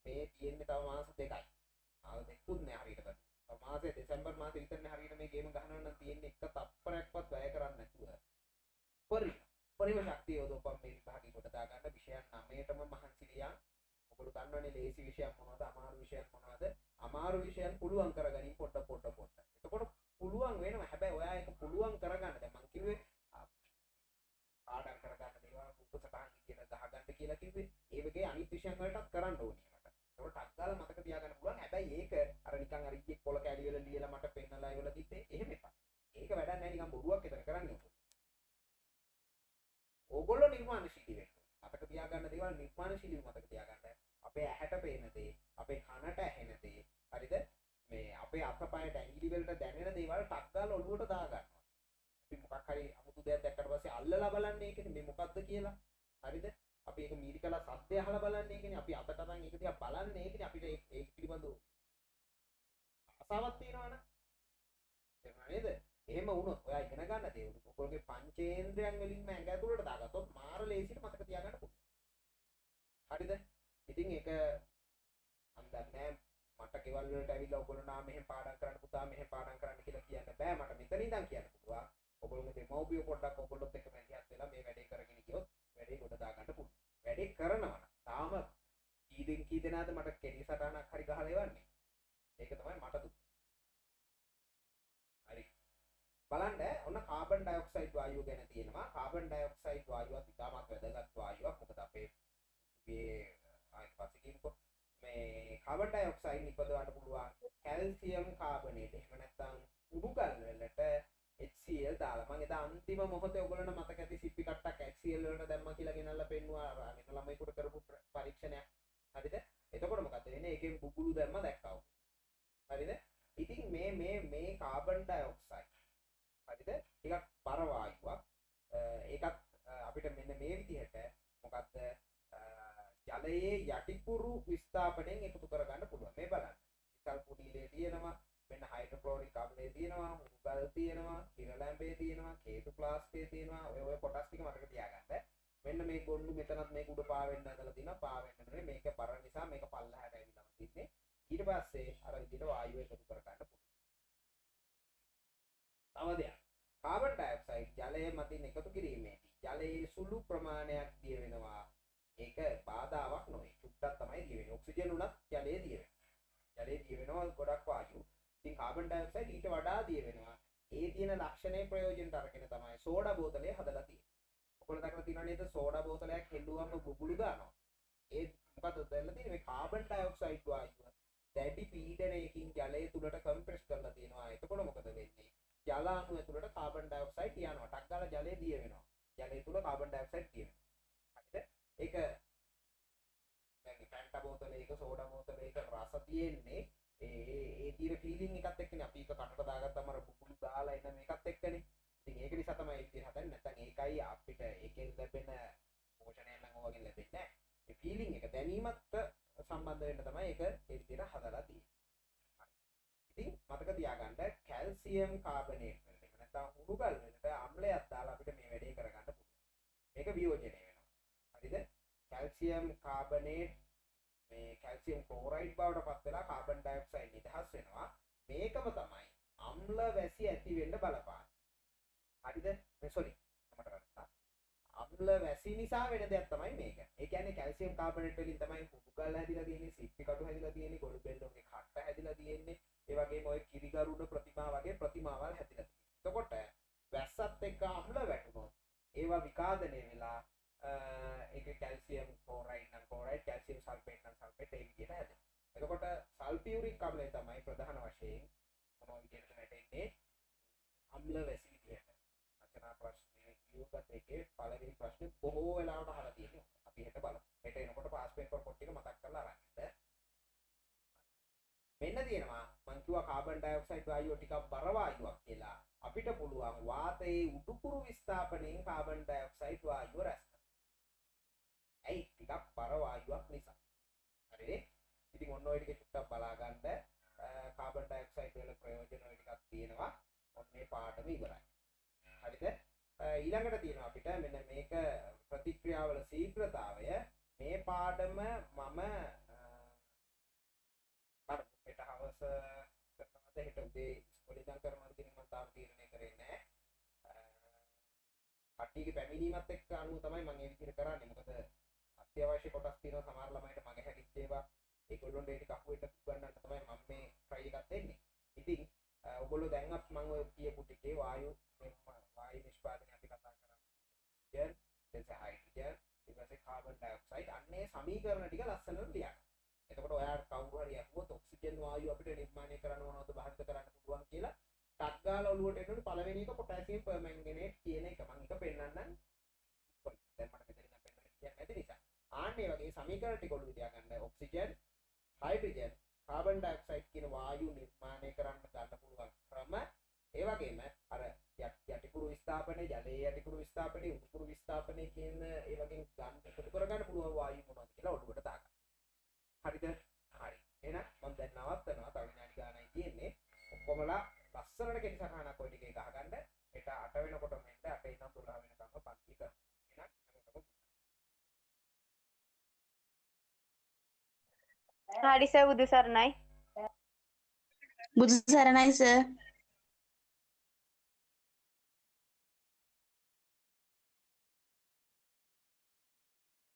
S1: මේ තියෙන්නේ තව මාස දෙකයි. ආව දෙකුත් නෑ හරියට. මාසේ දෙසැම්බර් මාසේ විතරනේ හරියට මේ ගේම ගහනවා නම් තියෙන්නේ එක තප්පරයක්වත් වැය කරන්නේ නැතුව පරිම ශක්තිය යොදවපන් මේ විභාගේ කොට දා ගන්න විෂයන් 9ටම මහන්සි ලියන්. ඔයගොල්ලෝ දන්නවනේ ලේසි විෂයන් මොනවද අමාරු විෂයන් මොනවද. අමාරු විෂයන් පුළුවන් කරගනින් පොඩ. එතකොට පුළුවන් වෙනවා. හැබැයි ඔයා ඒක පුළුවන් කරගන්න. දැන් මං කිව්වේ පාඩම් කරගන්න දේවල් උපසටහන් විදියට ගහගන්න කියලා කිව්වේ. ඒ වගේ අනිත් විෂයන් වලටත් කරන්න ඕනේ මට. ඒකට ටක් ගාලා මතක තියාගන්න පුළුවන්. හැබැයි ඒක අර නිකන් අර ඊයේ පොල කැඩි වල ලියලා මට පෙන්නලා ඒවල තිබ්බේ එහෙම එපා. ඒක වැඩක් නැහැ නිකන් බොරුවක් විතර කරන්නේ. ඕගොල්ලෝ නිර්මාණශීලී වෙන්න. මතක තියාගන්න දේවල් නිර්මාණශීලීව මතක තියාගන්න. අපේ ඇහැට පේන දේ, අපේ කනට ඇහෙන දේ, හරිද? මේ අපේ අතපයට ඇඟිලි වලට දැනෙන දේවල් ටක් ගාලා ඔළුවට දා ගන්නවා. අපි මොකක් හරි අමුතු දෙයක් දැක්කට පස්සේ අල්ලලා බලන්නේ ඒකනේ මේ මොකද්ද කියලා. හරිද? අපි ඒක මීරිකලා සද්දය අහලා බලන්නේ ඒකනේ. අපි අතට අරන් ඒක දිහා බලන්නේ ඒකනේ. අපිට ඒක පිළිබඳව ආසාවක් තියෙනවනේ. තේරුණා නේද? එහෙම වුණොත් ඔයා ඉගෙන ගන්න දේ ඔයගොල්ලෝගේ පංචේන්ද්‍රයන් වලින්ම ඇඟ ඇතුළට දාගත්තොත් මාර ලේසියට මතක තියාගන්න පුළුවන්. හරිද? ඉතින් ඒක මම දන්නේ මට ගෙවල් වලට ඇවිල්ලා ඔයගොල්ලෝ නා මෙහෙම පාඩම් කරන්න පුතා මෙහෙම පාඩම් කරන්න කියලා කියන්න බෑ. මට මෙතන ඉඳන් කියන්න පුළුවන්. ඔයගොල්ලෝගේ දෙමව්පියෝ පොඩ්ඩක් ඔයගොල්ලොත් එක්ක මැදිහත් වෙලා මේ වැඩේ කරගෙන ගියොත් වැඩේ ගොඩ දා ගන්න පුළුවන්. වැඩේ කරනවා. තාම කී දෙනාද මට කෙටි සටහනක් හරි ගහලා එවන්නේ. ඒක තමයි මට දුක. හරි. බලන්න ඔන්න කාබන් ඩයොක්සයිඩ් වායුව ගැන තියෙනවා. කාබන් ඩයොක්සයිඩ් වායුවත් ඉතාමත් වැදගත් වායුවක්. මොකද අපේ මේ පස්සේ කියමුකෝ මේ කාබන් ඩයොක්සයිඩ් නිපදවන්න පුළුවන් කැල්සියම් කාබනේට්. එහෙම නැත්නම් උඩුකල් වලට HCl දාලා. මම එදා අන්තිම මොහොතේ ඔයගොල්ලන්ට මතක ඇති සිප්පි කට්ටක් HCl වලට දැම්මා කියලා ගෙනල්ලා පෙන්නුවා. අර ළමයිකට කරපු පරීක්ෂණයක්. හරිද? එතකොට මොකද වෙන්නේ? ඒකෙන් බුබුලු දැම්ම දැක්කා. හරිද? ඉතින් මේ කාබන් ඩයොක්සයිඩ් හරිද? ටිකක් බර වායුවක්. ඒකත් අපිට මෙන්න මේ විදිහට මොකද්ද ජලයේ යටිකුරු විස්ථාපනයෙන් එකතු කරගන්න පුළුවන්. මේ බලන්න. සල්ෆුනිලේ තියෙනවා, මෙන්න හයිඩ්‍රොක්ලෝරික් ආම්ලයේ තියෙනවා, උගල් තියෙනවා, කිරලැම්බේ තියෙනවා, කේතු ප්ලාස්ටේ තියෙනවා. ඔය කොටස් ටික මතක තියාගන්න. මෙන්න මේ ගොන්නු මෙතනත් මේක උඩ පාවෙන්න හදලා තියෙනවා. පාවෙන්න නෙමෙයි මේක බර නිසා මේක පල්ලහැට ඇවිල්ලා තින්නේ. ඊට පස්සේ අර විදිහට වායුව එකතු කරගන්න පුළුවන්. තව දෙයක්. කාබන් ඩයොක්සයිඩ් ජලය මතින් එකතු කිරීමේදී ජලයේ සුළු ප්‍රමාණයක් දිය වෙනවා. ඒක බාධාවක් නෙවෙයි. චුට්ටක් තමයි දිය වෙන්නේ. ඔක්සිජන් උනත් ජලයේ දිය වෙනවා. ජලයේ දිය වෙනවා ගොඩක් වායු. ඉතින් කාබන් ඩයොක්සයිඩ් ඊට වඩා දිය වෙනවා. ඒ තියෙන ලක්ෂණේ ප්‍රයෝජනට අරගෙන තමයි සෝඩා බෝතලේ හදලා තියෙන්නේ. ඔයගොල්ලෝ දැකලා තියෙනව නේද සෝඩා බෝතලයක් හෙල්ලුවම බුබුලු දානවා. ඒ මොකද දැල්ලා තියෙන්නේ මේ කාබන් ඩයොක්සයිඩ් වායුව දැඩි පීඩනයකින් ජලය තුලට කම්ප්‍රෙස් කරලා තියෙනවා. එතකොට මොකද වෙන්නේ? ජල අණු ඇතුළට කාබන් ඩයොක්සයිඩ් යනවා. ටක් ගාලා ජලය දිය වෙනවා. ජලය තුල කාබන් ඩයොක්සයිඩ් දිය වෙනවා. හරිද? ඒක දැන් ෆැන්ටා බෝතලයක සෝඩා බෝතලයක රස තියෙන්නේ ඒ තියෙන ෆීලිං එකත් එක්කනේ. අපි ඒක කටට දාගත්තම අර බුබුලු දාලා එන මේකත් එක්කනේ. ඉතින් ඒක නිසා තමයි ඒ විදිහට හදන්නේ. නැත්නම් ඒකයි අපිට ඒකෙන් ලැබෙන පෝෂණය නම් ඔයගෙන් ලැබෙන්නේ නැහැ. ඒ ෆීලිං එක දැනීමත් සම්බන්ධ වෙන්න තමයි ඒක ඒ විදිහට හදලා තියෙන්නේ. ඉතින් මතක තියාගන්න කැල්සියම් කාබනේට් වලට එහෙම නැත්නම් උඩුකල් වලට අම්ලයක් දාලා අපිට මේ වැඩේ කරගන්න පුළුවන්. මේක වියෝජනය වෙනවා. හරිද? කැල්සියම් කාබනේට් මේ කැල්සියම් ක්ලෝරයිඩ් බවට පත් වෙලා කාබන් ඩයොක්සයිඩ් නිදහස් වෙනවා. මේකම තමයි අම්ල වැසි ඇති වෙන්න බලපාන්නේ. හරිද? සෝරි. මට වැරදුනා. අම්ල වැසි නිසා වෙන දෙයක් තමයි මේක. ඒ කියන්නේ කැල්සියම් කාබනේට් වලින් තමයි උඩුකල් හැදිලා තියෙන්නේ, සිප්පි කටු හැදිලා තියෙන්නේ, ගොළු බෙල්ලෝගේ කට්ට හැදිලා තියෙන්නේ. ඒ වගේම ඔය කිරිගරුඩ ප්‍රතිමා වගේ ප්‍රතිමාවල් හැදිලා තියෙනවා. එතකොට වැස්සත් එක්ක අම්ල වැටුනොත් ඒවා විකාදනය වෙලා ඒක කැල්සියම් ක්ලෝරයිඩ් නම් ක්ලෝරයිඩ්, කැල්සියම් සල්ෆේට් නම් සල්ෆේට් ඒ විදිහට හැදෙනවා. එතකොට සල්ෆියුරික් අම්ලය තමයි ප්‍රධාන වශයෙන් මොනවා විදිහට වැටෙන්නේ අම්ල වැසි විදිහට. රචනා ප්‍රශ්නේ කියුවත් එකේ පළවෙනි ප්‍රශ්නේ බොහෝ වෙලාවට අහලා තියෙනවා. අපි හෙට බලමු. හෙට එනකොට පාස් පේපර් පොත් ටික මතක් කරලා අරන් ඉන්න. මෙන්න තියෙනවා මං කිව්වා කාබන් ඩයොක්සයිඩ් වායුව ටිකක් බර වායුවක් කියලා. අපිට පුළුවන් වාතයේ උඩුකුරු විස්ථාපනයෙන් කාබන් ඩයොක්සයිඩ් වායුව රැස් කරන්න. ඇයි? ටිකක් බර වායුවක් නිසා. හරිනේ? ඉතින් ඔන්න ඔය ටික චුට්ටක් බලා ගන්න. කාබන් ඩයොක්සයිඩ් වල ප්‍රයෝජන ඔය ටිකක් තියෙනවා. ඔන්න මේ පාඩම ඉවරයි. හරිද? ඊළඟට තියෙනවා අපිට මෙන්න මේක ප්‍රතික්‍රියාවල ශීඝ්‍රතාවය. මේ පාඩම මම හෙට හවස කරනවද ළමයින්ට උදේ ඉස්කෝලේ ඉඳන් කරනවද කියන එක මම තාම තීරණය කරේ නැහැ. කට්ටියගේ පැමිණීමත් එක්ක අනුව තමයි මම මේ විදිහට කරන්නේ. මොකද අත්‍යවශ්‍ය කොටස් තියෙනවා සමහර ළමයින්ට මගේ හැදිච්ච ඒවා ඒගොල්ලොන්ට ඒක කකුලට උගන්නන්න තමයි මම මේ try එකක් දෙන්නේ. ඉතින් ඔයගොල්ලෝ දැන් අප මම ඔය කියපු ටිකේ වායු නිෂ්පාදනය අපි කතා කරන්නේ. ඊට හයිඩ්‍රජන් ඊට පස්සේ කාබන් ඩයොක්සයිඩ් අන්නේ සමීකරණ ටික ලස්සනට ලියන්න. එතකොට ඔයාලට කවුරු හරි අහුවොත් ඔක්සිජන් වායුව අපිට නිර්මාණය කරන්න මොනවද භාවිත කරන්න පුළුවන් කියලා ටක් ගාලා ඔලුවට එනකොට පළවෙනි එක පොටෑසියම් පර්මැංගනේට් කියන එක මම එක පෙන්නන්නම්. දැන් මට මෙතන ඉඳන් පෙන්නන්න කියන්නේ නැති නිසා. ආන්නේ වගේ සමීකරණ ටික ඔලුවේ තියාගන්න. ඔක්සිජන්, හයිඩ්‍රජන්, කාබන් ඩයොක්සයිඩ් කියන වායු නිර්මාණය කරන්න ගන්න පුළුවන් ක්‍රම. ඒ වගේම අර යටිකුරු විස්ථාපනය, ජලයේ යටිකුරු විස්ථාපනය, උඩුකුරු විස්ථාපනය කියන ඒ වගේ ගන්න එකතු කරගන්න පුළුවන් වායු මොනවද කියලා ඔලුවට දාගන්න. හරිද? හරි. එහෙනම් මම දැන් නවත්තනවා. තව විනාඩි ගානයි තියෙන්නේ. ඔක්කොමලා ලස්සනට කෙටි සටහනක් ඔය ටිකේ ගහගන්න. ඒට 8 වෙනකොට මෙන්න 8 ඉඳන් 12 වෙනකම්ම පන්ති කරමු. එහෙනම්
S3: හරි සර් බුදු සරණයි.
S4: බුදු සරණයි සර්.